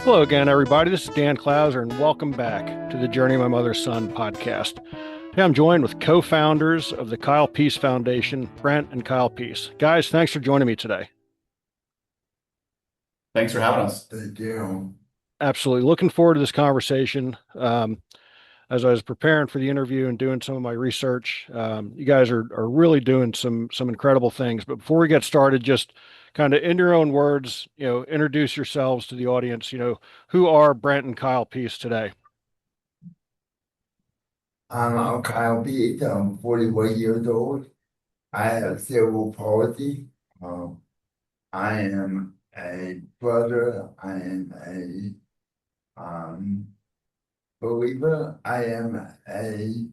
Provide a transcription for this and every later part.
Hello again, everybody. This is Dan Clouser, and welcome back to the Journey of My Mother's Son podcast. Today I'm joined with co-founders of the Kyle Pease Foundation, Brent and Kyle Pease. Guys, thanks for joining me today. Thanks for having us. Thank you. Absolutely. Looking forward to this conversation. As I was preparing for the interview and doing some of my research, you guys are really doing some incredible things. But before we get started, just kind of in your own words, introduce yourselves to the audience. Who are Brent and Kyle Pease today? I'm Kyle Pease. I'm 41 years old. I have cerebral palsy. Um, I am a brother. I am a believer. I am a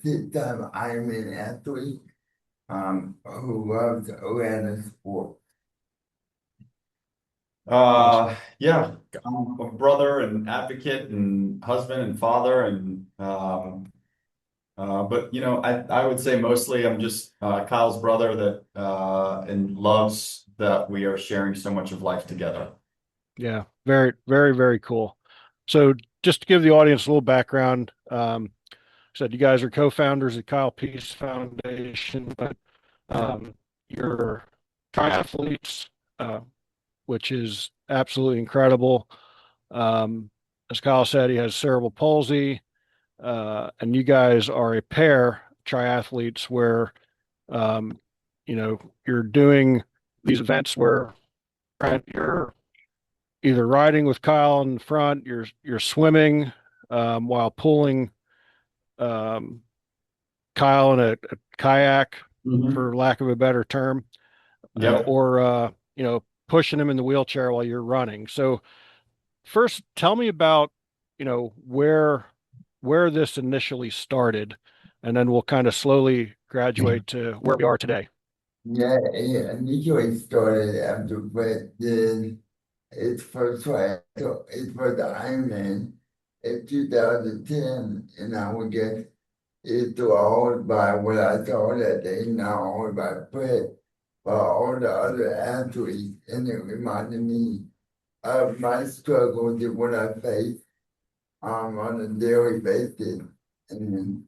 six-time Ironman athlete who loves Atlanta sport. Yeah, I'm a brother and advocate and husband and father but I would say mostly I'm just Kyle's brother that and loves that we are sharing so much of life together. Yeah, very, very, very cool. So just to give the audience a little background, said you guys are co-founders of Kyle Pease Foundation, but you're triathletes, which is absolutely incredible. Um, as Kyle said, he has cerebral palsy, and you guys are a pair triathletes where, um, you're doing these events where you're either riding with Kyle in front, you're swimming while pulling um, Kyle in a kayak, Hmm. for lack of a better term, Yep. or pushing him in the wheelchair while you're running. So first, tell me about where this initially started, and then we'll kind of slowly graduate to where we are today. Yeah, it initially started after Brett did his first fight. So it was the Ironman in 2010, and I would get enthralled by what I saw that day, not only by Brett, but all the other athletes, and it reminded me of my struggles and what I face on a daily basis. And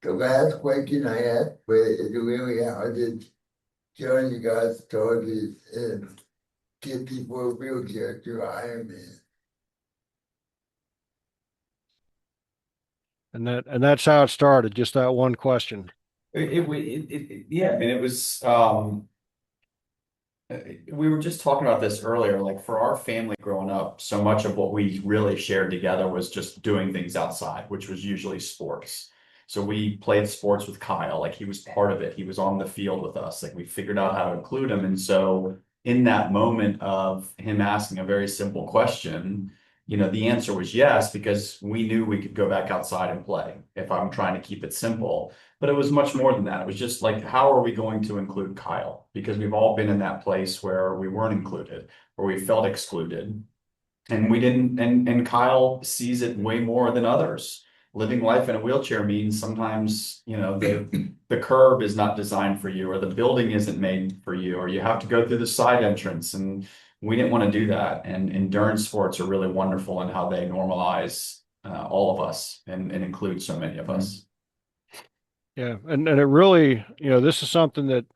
the last question I asked Brett is really how did journey got started and get people a wheelchair to Ironman. And that's how it started, just that one question. Yeah, I mean it was we were just talking about this earlier, like for our family growing up, so much of what we really shared together was just doing things outside, which was usually sports. So we played sports with Kyle, like he was part of it. He was on the field with us. Like we figured out how to include him. And so in that moment of him asking a very simple question, the answer was yes, because we knew we could go back outside and play if I'm trying to keep it simple. But it was much more than that. It was just like, how are we going to include Kyle? Because we've all been in that place where we weren't included, where we felt excluded. And we didn't, and Kyle sees it way more than others. Living life in a wheelchair means sometimes, the curb is not designed for you, or the building isn't made for you, or you have to go through the side entrance. And we didn't want to do that. And endurance sports are really wonderful in how they normalize all of us and include so many of us. Yeah, and it really, this is something that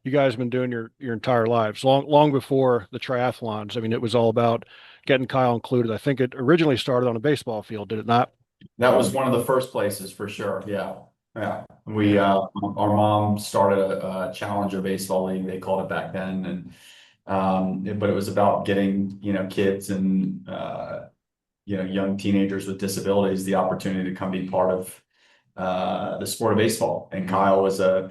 you guys have been doing your entire lives, long before the triathlons. I mean, it was all about getting Kyle included. I think it originally started on a baseball field, did it not? That was one of the first places for sure. Yeah. Yeah. We, Yeah. our mom started a challenger baseball league, they called it back then. And, but it was about getting, kids and, young teenagers with disabilities the opportunity to come be part of, the sport of baseball. And Kyle was a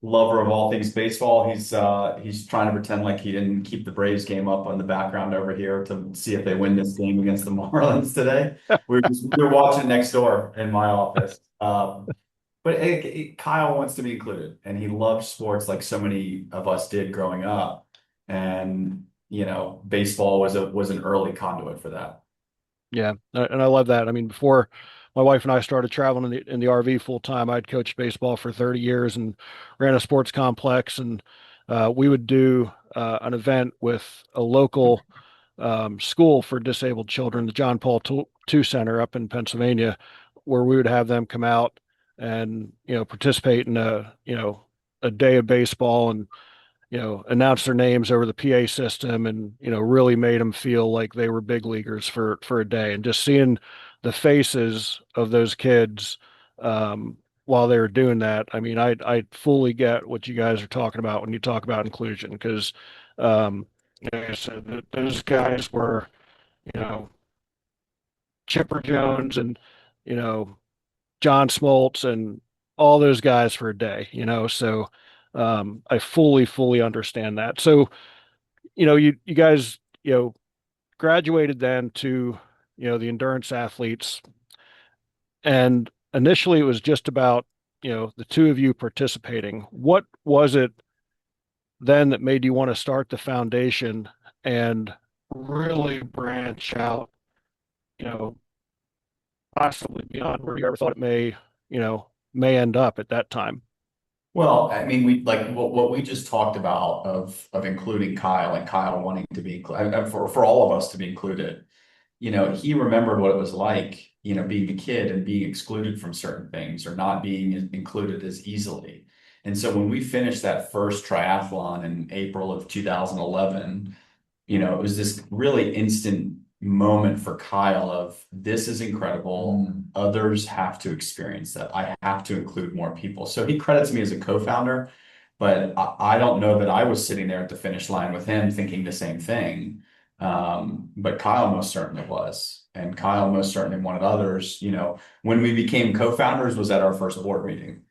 lover of all things baseball. He's trying to pretend like he didn't keep the Braves game up on the background over here to see if they win this game against the Marlins today. We were watching next door in my office. But Kyle wants to be included, and he loves sports like so many of us did growing up. And baseball was an early conduit for that. Yeah, and I love that. I mean, before my wife and I started traveling in the RV full time, I'd coached baseball for 30 years and ran a sports complex, and we would do an event with a local school for disabled children, the John Paul II Center up in Pennsylvania, where we would have them come out and participate in a day of baseball and announce their names over the PA system and really made them feel like they were big leaguers for a day. And just seeing the faces of those kids while they were doing that, I mean, I fully get what you guys are talking about when you talk about inclusion because like I said, those guys were, you know, Chipper Jones and, you know, John Smoltz and all those guys for a day, so I fully understand that. So, you guys, graduated then to, the endurance athletes, and initially it was just about, the two of you participating. What was it then that made you want to start the foundation and really branch out, you know, possibly beyond where you ever thought it may end up at that time? Well, I mean, we like what we just talked about of including Kyle and Kyle wanting to be included for all of us to be included. He remembered what it was like, being a kid and being excluded from certain things or not being included as easily. And so when we finished that first triathlon in April of 2011, it was this really instant moment for Kyle of this is incredible. Others have to experience that. I have to include more people. So he credits me as a co-founder, but I don't know that I was sitting there at the finish line with him thinking the same thing. But Kyle most certainly was. And Kyle most certainly wanted others. When we became co-founders was at our first board meeting.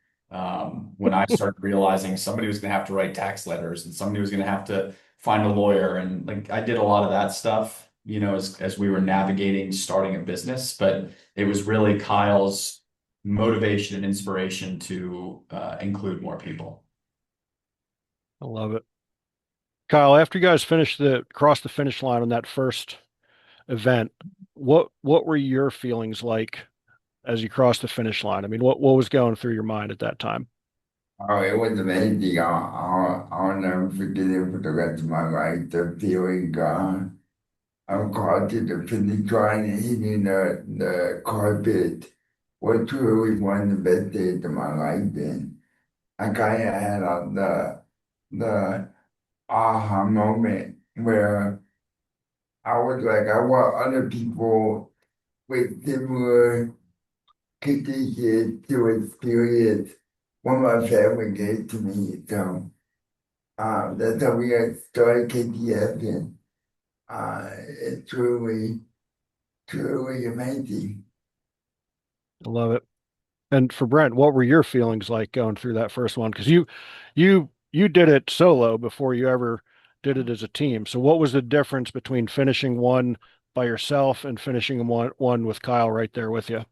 When I started realizing somebody was going to have to write tax letters and somebody was going to have to find a lawyer. And like I did a lot of that stuff, as we were navigating starting a business. But it was really Kyle's motivation and inspiration to include more people. I love it. Kyle, after you guys crossed the finish line on that first event, what were your feelings like as you crossed the finish line? I mean, what was going through your mind at that time? Oh, it was amazing. I'll never forget it for the rest of my life. The feeling of crossing the finish line and hitting the carpet was truly one of the best days of my life. And I kind of had the aha moment where I was like, I want other people with similar conditions to experience what my family gave to me. So that's how we got started KTF, and it's truly amazing. I love it. And for Brent, what were your feelings like going through that first one? Because you did it solo before you ever did it as a team. So what was the difference between finishing one by yourself and finishing one with Kyle right there with you?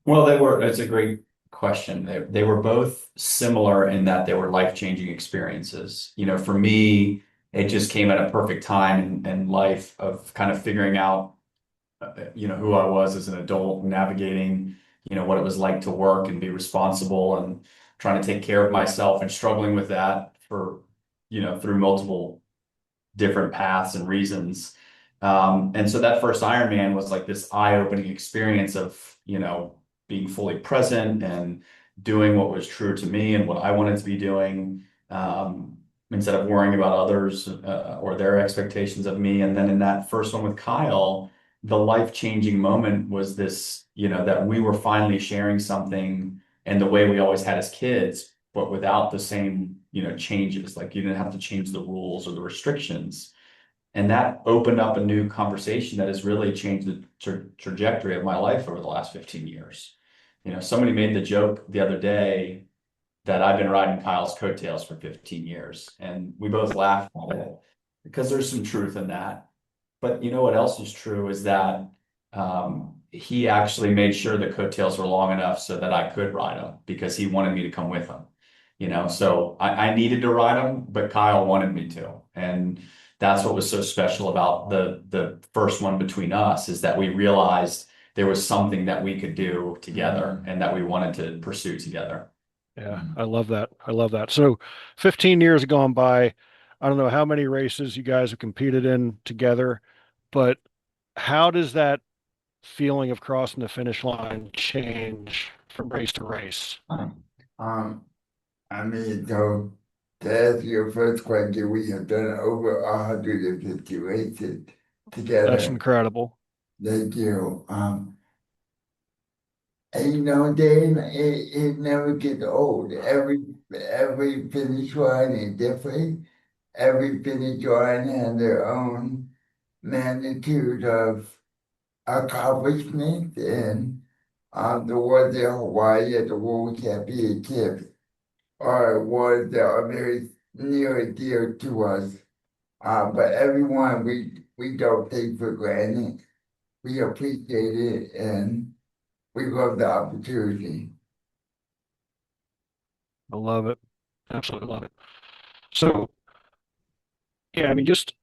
Well, it's a great question. They were both similar in that they were life-changing experiences. For me, it just came at a perfect time in life of kind of figuring out, who I was as an adult, navigating, what it was like to work and be responsible and trying to take care of myself and struggling with that for, through multiple different paths and reasons. And so that first Ironman was like this eye-opening experience of, being fully present and doing what was true to me and what I wanted to be doing, instead of worrying about others or their expectations of me. And then in that first one with Kyle, the life-changing moment was this, that we were finally sharing something and the way we always had as kids, but without the same, changes. Like you didn't have to change the rules or the restrictions. And that opened up a new conversation that has really changed the trajectory of my life over the last 15 years. Somebody made the joke the other day that I've been riding Kyle's coattails for 15 years, and we both laughed at it because there's some truth in that. But what else is true is that he actually made sure the coattails were long enough so that I could ride them because he wanted me to come with him. So I needed to ride them, but Kyle wanted me to. And that's what was so special about the first one between us is that we realized there was something that we could do together and that we wanted to pursue together. Yeah, I love that. I love that. So 15 years have gone by. I don't know how many races you guys have competed in together, but how does that feeling of crossing the finish line change from race to race? Um, I mean, so to answer your first question, we have done over 150 races That's together. incredible. Thank you. And you know, Dave, it never gets old. Every finish line is different. Every finish line has their own magnitude of accomplishment. And the ones in Hawaii at the World Championship are ones that are very near and dear to us. But everyone we don't take for granted. We appreciate it and we love the opportunity. I love it. Absolutely love it. So, yeah, I mean, just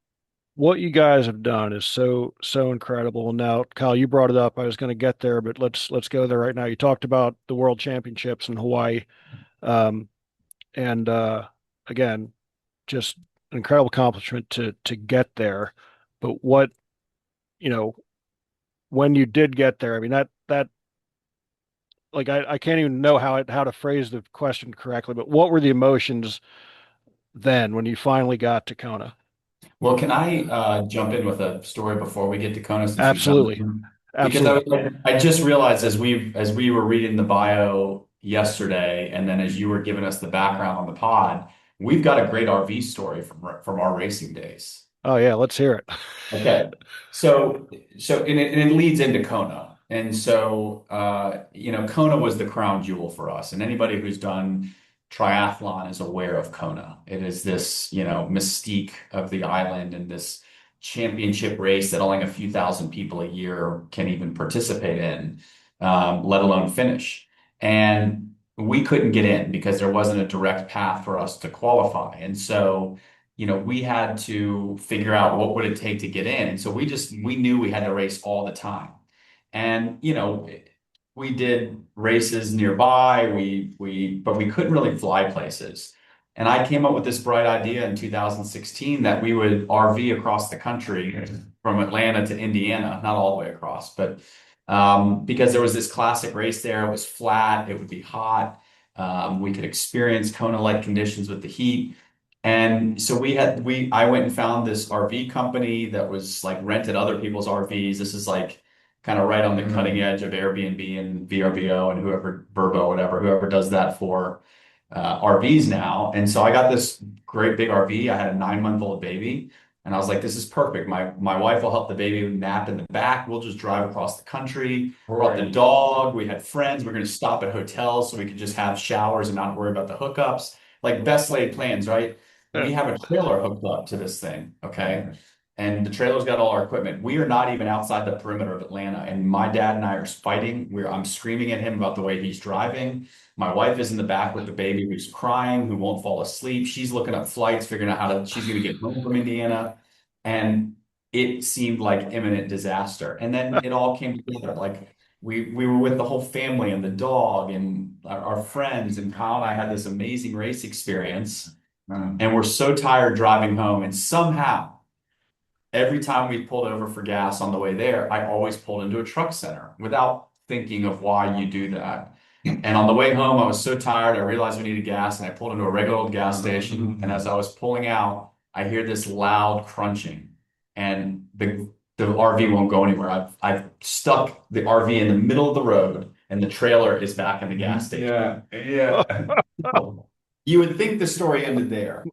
what you guys have done is so incredible. Now, Kyle, you brought it up. I was going to get there, but let's go there right now. You talked about the World Championships in Hawaii, um, and again, just an incredible accomplishment to get there. But what, you know, when you did get there, I mean that like I can't even know how to phrase the question correctly, but what were the emotions then when you finally got to Kona? Well, can I jump in with a story before we get to Kona since you found Absolutely. them? Because Absolutely. I just realized as we were reading the bio yesterday, and then as you were giving us the background on the pod, we've got a great RV story from our racing days. Oh yeah, let's hear Okay. it. So and it leads into Kona. And so you know, Kona was the crown jewel for us. And anybody who's done triathlon is aware of Kona. It is this, you know, mystique of the island and this championship race that only a few thousand people a year can even participate in, let alone finish. And we couldn't get in because there wasn't a direct path for us to qualify. And so you know, we had to figure out what would it take to get in. And so we knew we had to race all the time. And, you know, we did races nearby. But we couldn't really fly places. And I came up with this bright idea in 2016 that we would RV across the country from Atlanta to Indiana, not all the way across, but because there was this classic race there. It was flat, it would be hot. We could experience Kona-like conditions with the heat. And so I went and found this RV company that was like rented other people's RVs. This is like kind of right on the cutting edge of Airbnb and VRBO and whoever, Verbo, whatever, whoever does that for RVs now. And so I got this great big RV. I had a 9-month-old baby. And I was like, this is perfect. My wife will help the baby nap in the back. We'll just drive across the country. Brought the dog. We had friends. We're going to stop at hotels so we could just have showers and not worry about the hookups. Like best laid plans, right? We have a trailer hooked up to this thing, okay? And the trailer's got all our equipment. We are not even outside the perimeter of Atlanta. And my dad and I are fighting. I'm screaming at him about the way he's driving. My wife is in the back with the baby who's crying, who won't fall asleep. She's looking up flights, figuring out she's going to get home from Indiana. And it seemed like imminent disaster. And then it all came together. Like we were with the whole family and the dog and our friends. And Kyle and I had this amazing race experience. And we're so tired driving home. And somehow, every time we pulled over for gas on the way there, I always pulled into a truck center without thinking of why you do that. And on the way home, I was so tired, I realized we needed gas, and I pulled into a regular old gas station. And as I was pulling out, I hear this loud crunching, and the RV won't go anywhere. I've stuck the RV in the middle of the road, and the trailer is back in the gas station. Yeah. You would think the story ended there.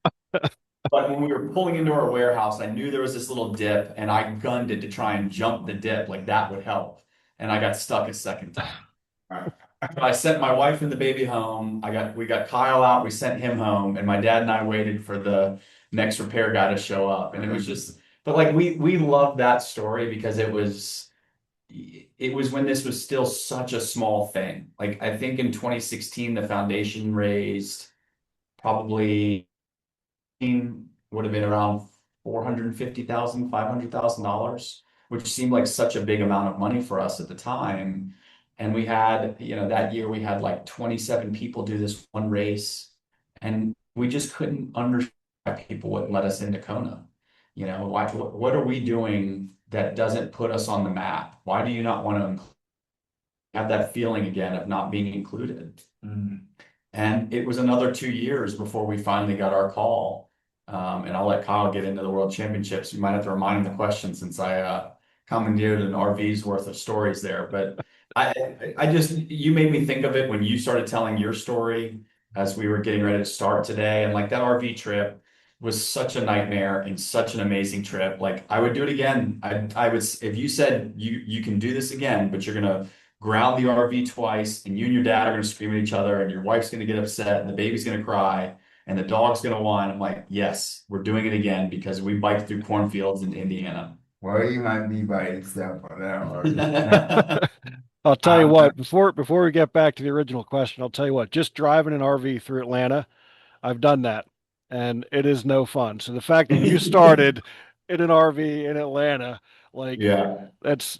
But when we were pulling into our warehouse, I knew there was this little dip, and I gunned it to try and jump the dip, like that would help. And I got stuck a second time. I sent my wife and the baby home. We got Kyle out, we sent him home, and my dad and I waited for the next repair guy to show up. And it was just, but like we loved that story because it was when this was still such a small thing. Like I think in 2016, the foundation raised probably would have been around 450,000, $500,000, which seemed like such a big amount of money for us at the time. And we had, you know, that year we had like 27 people do this one race, and we just couldn't understand people wouldn't let us into Kona. You know, why, what are we doing that doesn't put us on the map? Why do you not want to have that feeling again of not being included? And it was another 2 years before we finally got our call. And I'll let Kyle get into the World Championships. You might have to remind him the question since I commandeered an RV's worth of stories there. But I just, you made me think of it when you started telling your story as we were getting ready to start today. And like that RV trip was such a nightmare and such an amazing trip. Like I would do it again. I would, if you said you can do this again, but you're gonna ground the RV twice, and you and your dad are going to scream at each other, and your wife's going to get upset, and the baby's going to cry, and the dog's going to whine. I'm like, yes, we're doing it again because we biked through cornfields in Indiana. Well, you might be by yourself on that one. I'll tell you Uh, what, before we get back to the original question, I'll tell you what, just driving an RV through Atlanta, I've done that and it is no fun. So the fact that you started in an RV in Atlanta, like Yeah. that's,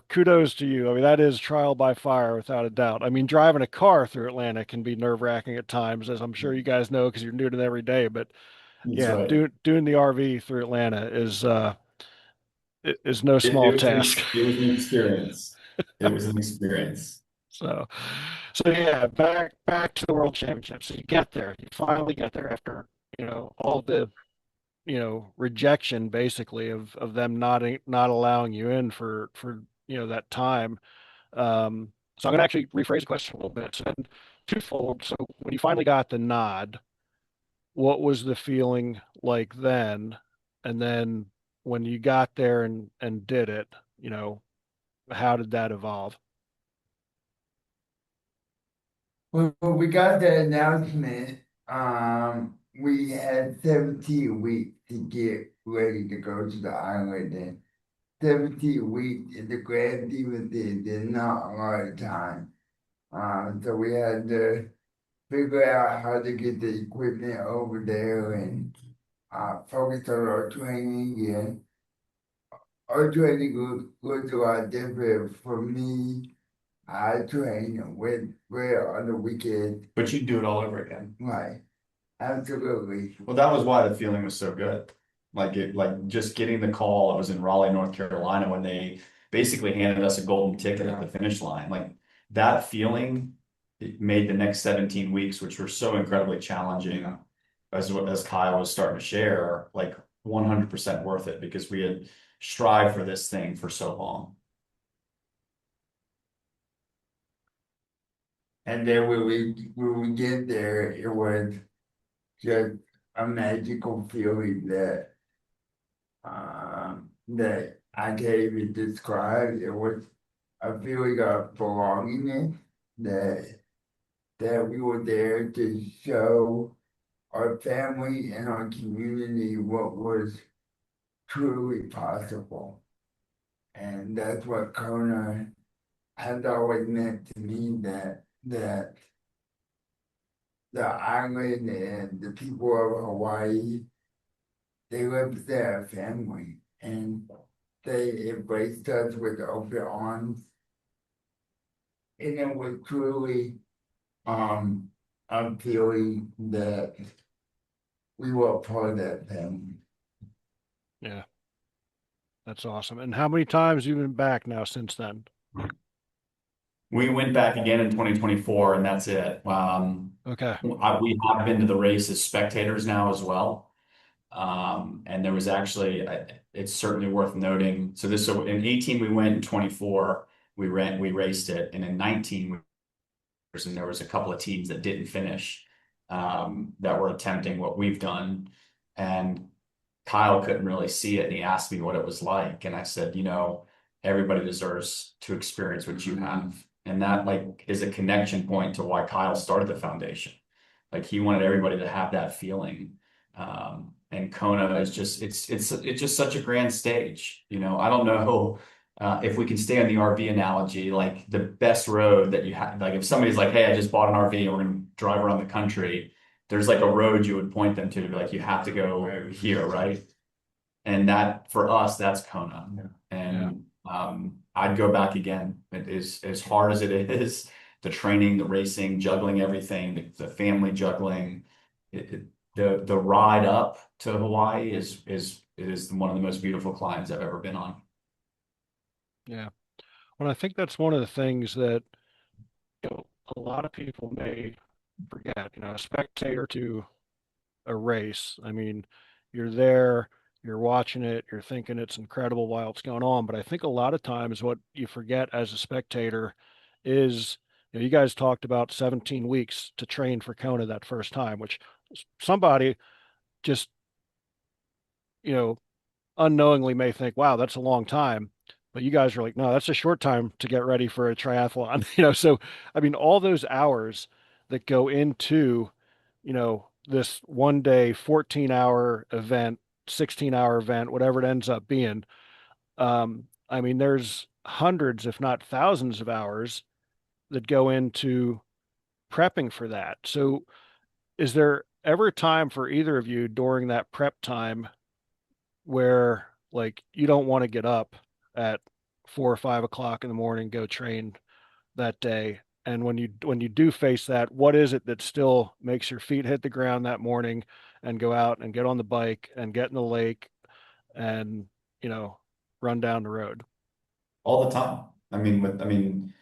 kudos to you. I mean, that is trial by fire without a doubt. I mean, driving a car through Atlanta can be nerve-wracking at times, as I'm sure you guys know because you're doing it every day. But That's yeah, right. doing the RV through Atlanta is no small task. It was an experience. It was an experience. So, so yeah, back to the World Championships. So you get there, you finally get there after all the rejection basically of them not allowing you in for that time. So I'm gonna actually rephrase the question a little bit. So then twofold. So when you finally got the nod, what was the feeling like then? And then when you got there and did it, how did that evolve? when we got the announcement, we had 17 weeks to get ready to go to the island. And 17 weeks in the grand scheme of things is not a lot of time. So we had to figure out how to get the equipment over there and focus on our training. And our training was a lot different for me. I train with on the weekend. But you do it all over again. Right. Absolutely. Well, that was why the feeling was so good. Like just getting the call. It was in Raleigh, North Carolina, when they basically handed us a golden ticket at the finish line. Like that feeling, it made the next 17 weeks, which were so incredibly challenging, as Kyle was starting to share, like 100% worth it because we had strived for this thing for so long. And then when we get there, it was just a magical feeling that I can't even describe. It was a feeling of belongingness that we were there to show our family and our community what was truly possible. And that's what Kona has always meant to me, that the island and the people of Hawaii, they represent our family and they embraced us with open arms. And it was truly a feeling that we were part of that family. Yeah, that's awesome. And how many times have you been back now since then? We went back again in 2024, and that's it. Okay. We have been to the race as spectators now as well. And there was actually, it's certainly worth noting. So in 18 we went, in 24 we raced it, and in 19 and there was a couple of teams that didn't finish, that were attempting what we've done, and Kyle couldn't really see it, and he asked me what it was like, and I said, everybody deserves to experience what you have, and that like is a connection point to why Kyle started the foundation. Like he wanted everybody to have that feeling. And Kona is just it's just such a grand stage. I don't know if we can stay on the RV analogy, like the best road that you have, like if somebody's like, hey, I just bought an RV and we're gonna drive around the country, there's like a road you would point them to be like, you have to go here, right? And that for us, that's Kona. And I'd go back again. It is as hard as it is, the training, the racing, juggling everything, the family juggling. the ride up to Hawaii is one of the most beautiful climbs I've ever been on. Yeah. Well, I think that's one of the things that, a lot of people may forget, a spectator to a race. I mean, you're there, you're watching it, you're thinking it's incredible while it's going on. But I think a lot of times what you forget as a spectator is, you guys talked about 17 weeks to train for Kona that first time, which somebody just, you know, unknowingly may think, wow, that's a long time. But you guys are like, no, that's a short time to get ready for a triathlon. So I mean, all those hours that go into, this 1 day, 14-hour event, 16-hour event, whatever it ends up being. I mean, there's hundreds, if not thousands of hours that go into prepping for that. So is there ever time for either of you during that prep time where like you don't want to get up at 4 or 5 o'clock in the morning, go train that day? And when you do face that, what is it that still makes your feet hit the ground that morning and go out and get on the bike and get in the lake and, you know, run down the road? All the time. I mean,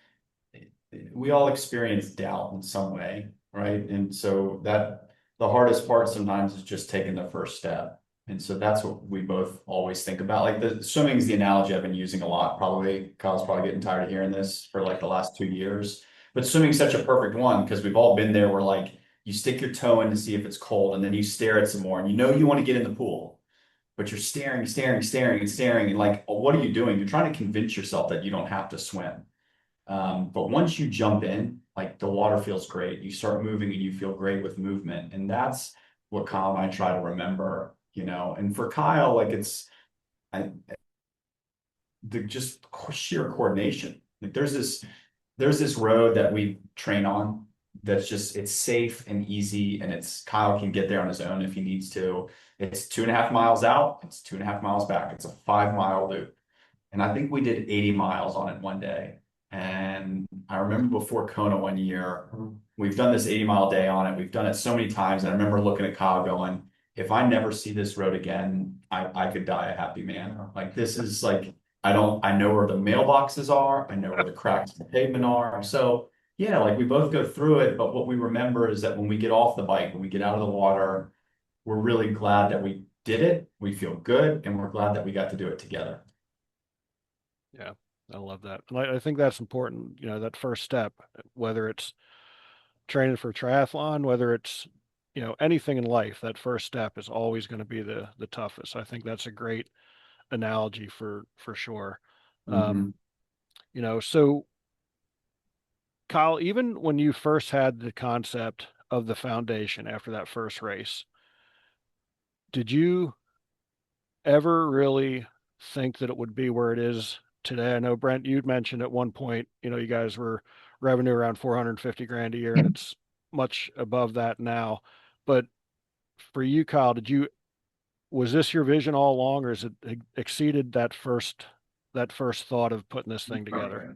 we all experience doubt in some way, right? And so that the hardest part sometimes is just taking the first step. And so that's what we both always think about. Like the swimming is the analogy I've been using a lot. Probably Kyle's probably getting tired of hearing this for like the last 2 years. But swimming's such a perfect one because we've all been there where like you stick your toe in to see if it's cold and then you stare at some more and you know you want to get in the pool, but you're staring, staring, staring, and staring. And like, what are you doing? You're trying to convince yourself that you don't have to swim. But once you jump in, like the water feels great. You start moving and you feel great with movement. And that's what Kyle and I try to remember, And for Kyle, like the just sheer coordination. Like there's this road that we train on that's just it's safe and easy and it's Kyle can get there on his own if he needs to. It's 2.5 miles out, it's 2.5 miles back. It's a 5 mile loop. And I think we did 80 miles on it one day. And I remember before Kona one year, we've done this 80-mile day on it. We've done it so many times. And I remember looking at Kyle going, if I never see this road again, I could die a happy man. Like this is like, I know where the mailboxes are. I know where the cracks in the pavement are. So yeah, like we both go through it. But what we remember is that when we get off the bike, when we get out of the water, we're really glad that we did it. We feel good. And we're glad that we got to do it together. Yeah, I love that. And I think that's important, that first step, whether it's training for triathlon, whether it's, anything in life, that first step is always going to be the toughest. I think that's a great analogy for sure. Um, Mhm. so Kyle, even when you first had the concept of the foundation after that first race, did you ever really think that it would be where it is today? I know Brent, you'd mentioned at one point, you guys were revenue around 450 grand a year, and it's much above that now. But for you, Kyle, was this your vision all along, or has it exceeded that first thought of putting this thing together?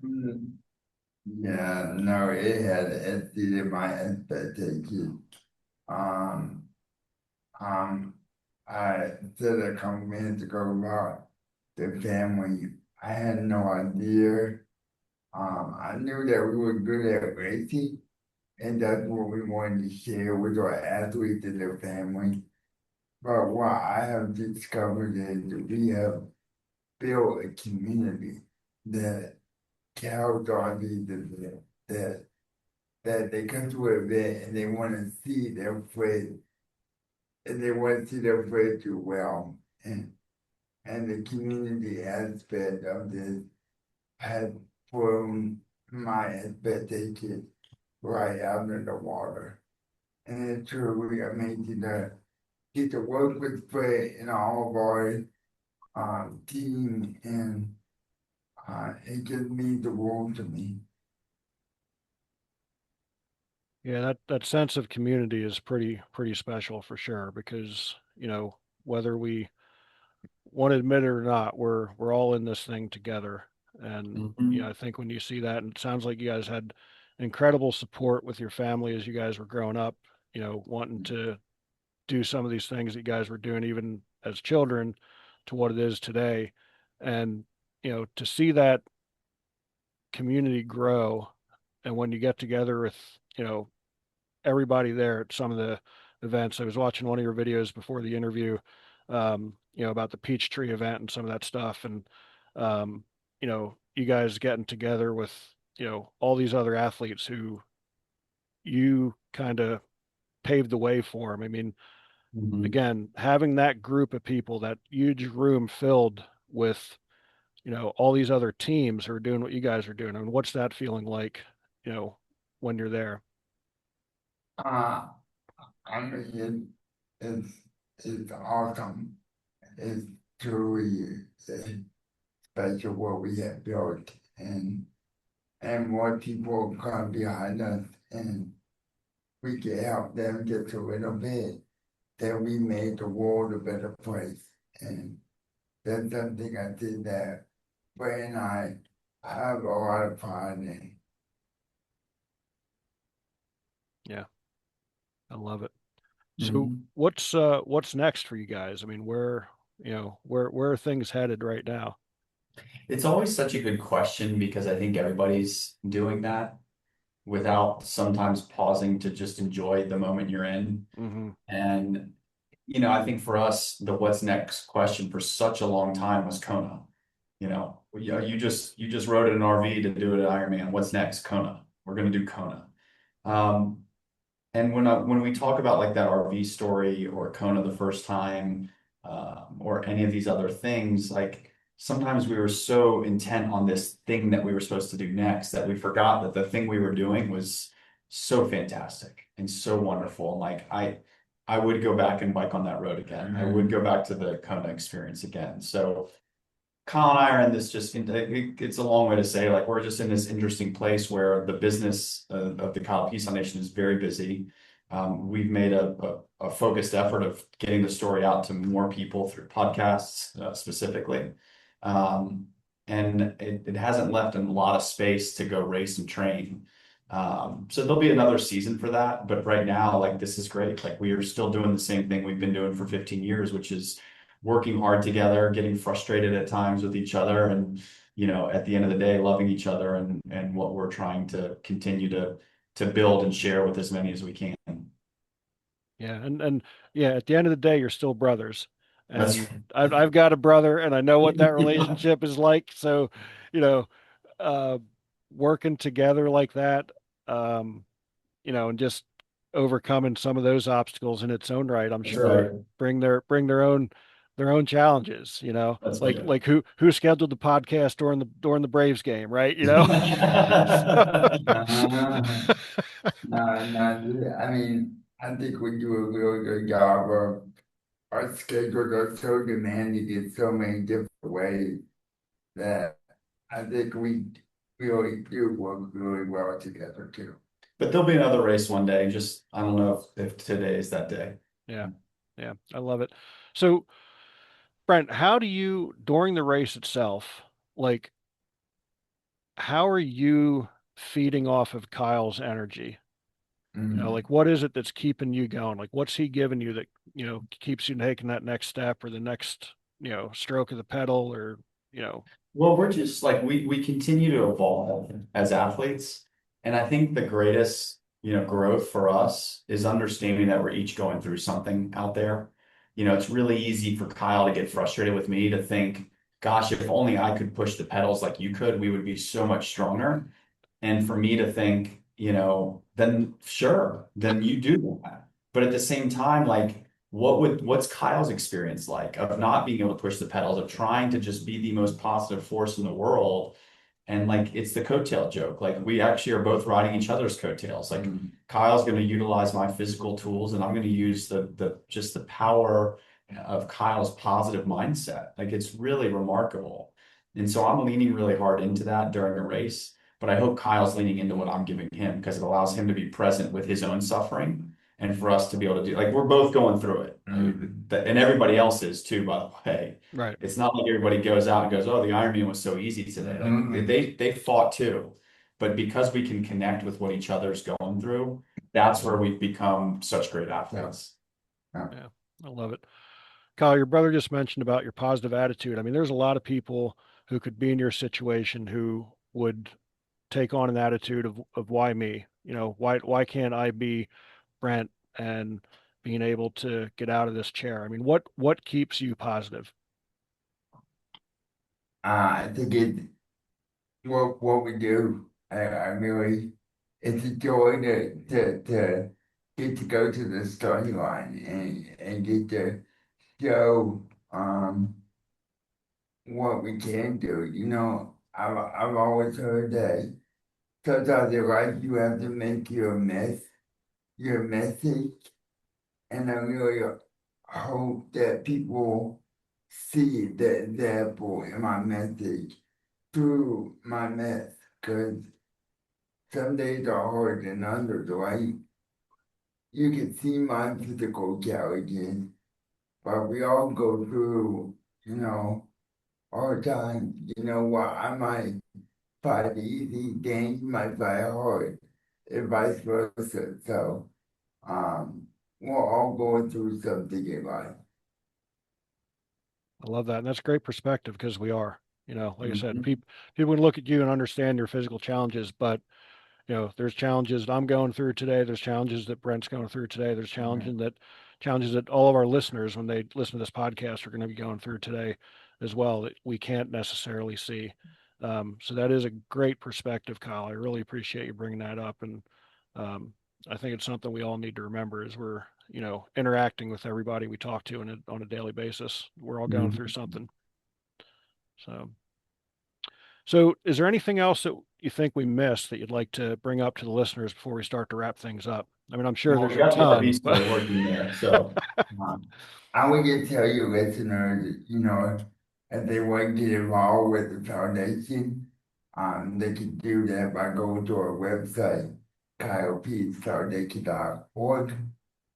Yeah, no, it had exceeded my expectations. Um, um, I said a couple minutes ago about the family. I had no idea. I knew that we were good at racing, and that's what we wanted to share with our athletes and their family. But what I have discovered is that we have built a community that cows are these events, that they come to an event and they want to see their friend and they want to see their friend do well. And the community aspect of this has thrown my expectations right out in the water. And it's truly amazing to get to work with Fred and all of our team, and it just means the world to me. Yeah, that sense of community is pretty special for sure because, whether we want to admit it or not, we're all in this thing together. And, Mhm. I think when you see that, and it sounds like you guys had incredible support with your family as you guys were growing up, wanting to do some of these things that you guys were doing even as children to what it is today. And, to see that community grow, and when you get together with, everybody there at some of the events. I was watching one of your videos before the interview, about the Peachtree event and some of that stuff. And, you guys getting together with, all these other athletes who you kind of paved the way for them. I mean, Mhm. again, having that group of people, that huge room filled with, all these other teams who are doing what you guys are doing. I mean, what's that feeling like, when you're there? Uh, I mean, it's awesome. It's truly special what we have built, and more people come behind us, and we can help them get a little bit. Then we made the world a better place, and that's something I think that Ray and I have a lot of pride in. Yeah, I love it. So Mhm. what's next for you guys? I mean, where are things headed right now? It's always such a good question because I think everybody's doing that without sometimes pausing to just enjoy the moment you're in. Hmm. And, I think for us, the what's next question for such a long time was Kona. You just rode in an RV to do it at Ironman. What's next? Kona. We're gonna do Kona. Um, and when we talk about like that RV story or Kona the first time, or any of these other things, like sometimes we were so intent on this thing that we were supposed to do next that we forgot that the thing we were doing was so fantastic and so wonderful. And like I would go back and bike on that road again. I would go back to the Kona experience again. So Kyle and I are in this it's a long way to say, like, we're just in this interesting place where the business of the Kyle Pease Foundation is very busy. We've made a focused effort of getting the story out to more people through podcasts, specifically. Um, and it hasn't left a lot of space to go race and train. So there'll be another season for that. But right now, like, this is great. Like, we are still doing the same thing we've been doing for 15 years, which is working hard together, getting frustrated at times with each other, and at the end of the day, loving each other and what we're trying to continue to build and share with as many as we can. Yeah, and yeah, at the end of the day, you're still brothers. That's And I've got a brother, and I know what that yeah. relationship is like. So, you know, uh, working together like that, um, and just overcoming some of those obstacles in its own right, I'm That's sure right. bring their own challenges, That's like right. who scheduled the podcast during the Braves game, right? So, No, I mean, I think we do a really good job of our schedules are so demanding in so many different ways that I think we really do work really well together too. But there'll be another race one day. Just I don't know if today is that day. yeah, yeah, I love it. So, Brent, how do you, during the race itself, like, how are you feeding off of Kyle's energy? Mm. Like, what is it that's keeping you going? Like, what's he giving you that, keeps you taking that next step or the next, stroke of the pedal or, you know, Well, we're just like we continue to evolve as athletes. And I think the greatest, growth for us is understanding that we're each going through something out there. It's really easy for Kyle to get frustrated with me to think, gosh, if only I could push the pedals like you could, we would be so much stronger. And for me to think, then sure, then you do that. But at the same time, like, what's Kyle's experience like of not being able to push the pedals, of trying to just be the most positive force in the world? And like, it's the coattail joke. Like, we actually are both riding each other's coattails. Like, Kyle's going to utilize my physical tools, and I'm going to use the just the power of Kyle's positive mindset. Like, it's really remarkable. And so I'm leaning really hard into that during a race. But I hope Kyle's leaning into what I'm giving him because it allows him to be present with his own suffering and for us to be able to do, like, we're both going through it. And everybody else is too, by the way. right. It's not like everybody goes out and goes, "Oh, the Ironman was so easy today." Like, they fought too. But because we can connect with what each other's going through, that's where we've become such great athletes. Yeah, I love it. Kyle, your brother just mentioned about your positive attitude. I mean, there's a lot of people who could be in your situation who would take on an attitude of why me? You know, why can't I be Brent and being able to get out of this chair? I mean, what keeps you positive? I think it what we do. I really it's a joy to get to go to the starting line and get to show what we can do. You know, I've always heard that sometimes in life you have to make your message, and I really hope that people see the example in my message through my mess, because some days are harder than others, right? You can see my physical challenges, but we all go through, you know, hard times. You know what? I might find easy, then you might find hard, and vice versa. So, we're all going through something in life. I love that. And that's great perspective because we are, you know, like I said, Mhm. people can look at you and understand your physical challenges, but you know, there's challenges that I'm going through today. There's challenges that Brent's going through today. There's Right. challenges that all of our listeners, when they listen to this podcast, are going to be going through today as well that we can't necessarily see. So that is a great perspective, Kyle. I really appreciate you bringing that up, and um, I think it's something we all need to remember as we're, you know, interacting with everybody we talk to on a daily basis. We're all going through Mhm. something. So. So, is there anything else that you think we missed that you'd like to bring up to the listeners before we start to wrap things up? I mean, I'm sure Well, there's we a got the ton, RV but store working there, so Um, I would just tell you listeners, you know, if they want to get involved with the foundation, they can do that by going to our website, kylepeasefoundation.org,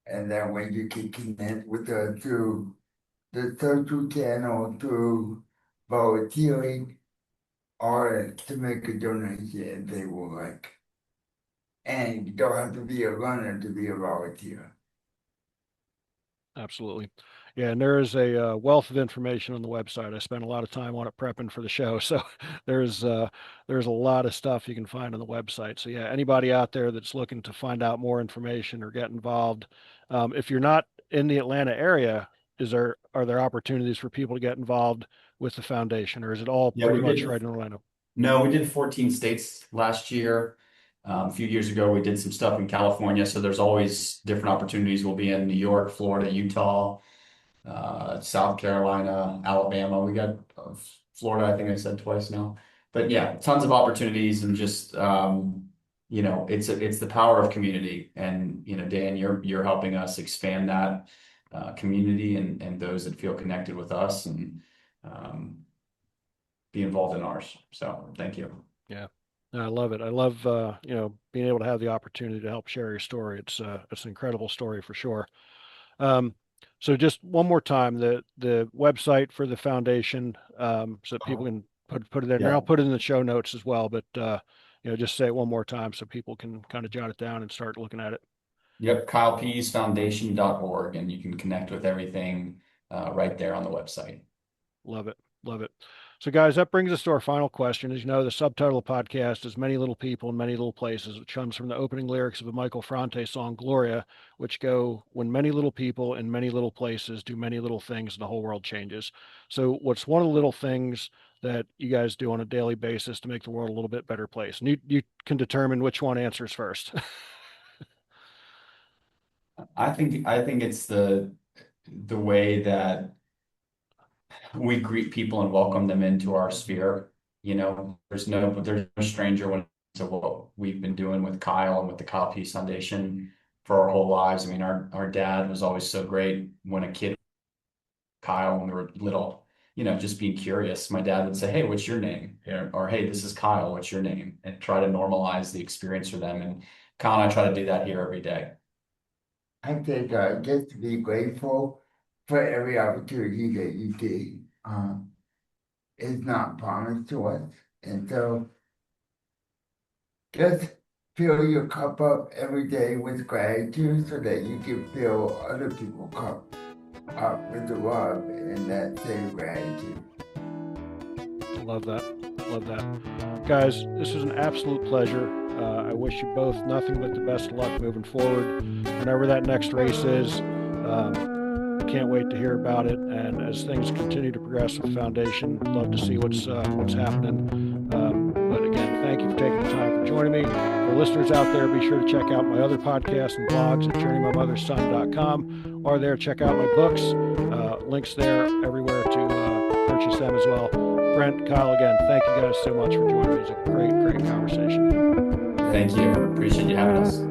and that way you can connect with us through the social channel, through volunteering, or to make a donation if they would like. And you don't have to be a runner to be a volunteer. absolutely. Yeah, and there is a wealth of information on the website. I spent a lot of time on it prepping for the show, so there's uh, there's a lot of stuff you can find on the website. So yeah, anybody out there that's looking to find out more information or get involved, if you're not in the Atlanta area, are there opportunities for people to get involved with the foundation, or is it all yeah, pretty we much did. right in Orlando? No, we did 14 states last year. A few years ago, we did some stuff in California. So there's always different opportunities. We'll be in New York, Florida, Utah, South Carolina, Alabama. We got Florida, I think I said twice now. But yeah, tons of opportunities and just you know, it's the power of community. And you know, Dan, you're helping us expand that community and those that feel connected with us and um, be involved in ours. So thank you. Yeah. No, I love it. I love you know, being able to have the opportunity to help share your story. It's an incredible story for sure. Um, so just one more time, the website for the foundation, so that people can put it in there. Yeah. I'll put it in the show notes as well, but you know, just say it one more time so people can kind of jot it down and start looking at it. Yep, kylepeasefoundation.org, and you can connect with everything right there on the website. Love it. Love it. So, guys, that brings us to our final question. As you know, the subtitle of the podcast is Many Little People in Many Little Places, which comes from the opening lyrics of the Michael Franti song Gloria, which go, When many little people in many little places do many little things, the whole world changes. So, what's one of the little things that you guys do on a daily basis to make the world a little bit better place? And you can determine which one answers first. I think it's the way that we greet people and welcome them into our sphere. You know, there's no stranger when to what we've been doing with Kyle and with the Kyle Pease Foundation for our whole lives. I mean, our dad was always so great when a kid Kyle when we were little, you know, just being curious. My dad would say, "Hey, what's your name?" Or "Hey, this is Kyle. What's your name?" And try to normalize the experience for them. And Kyle and I try to do that here every day. I think just to be grateful for every opportunity that you get. It's not promised to us. And so just fill your cup up every day with gratitude so that you can fill other people's cup up with the love and that same gratitude. I love that. Love that. Guys, this was an absolute pleasure. I wish you both nothing but the best of luck moving forward. Whenever that next race is, can't wait to hear about it. And as things continue to progress with the foundation, love to see what's happening. But again, thank you for taking the time for joining me. For listeners out there, be sure to check out my other podcasts and blogs at journeymymotherson.com, or there check out my books. Links there everywhere to purchase them as well. Brent, Kyle, again, thank you guys so much for joining me. It's a great, great conversation. Thank you. Appreciate you having us.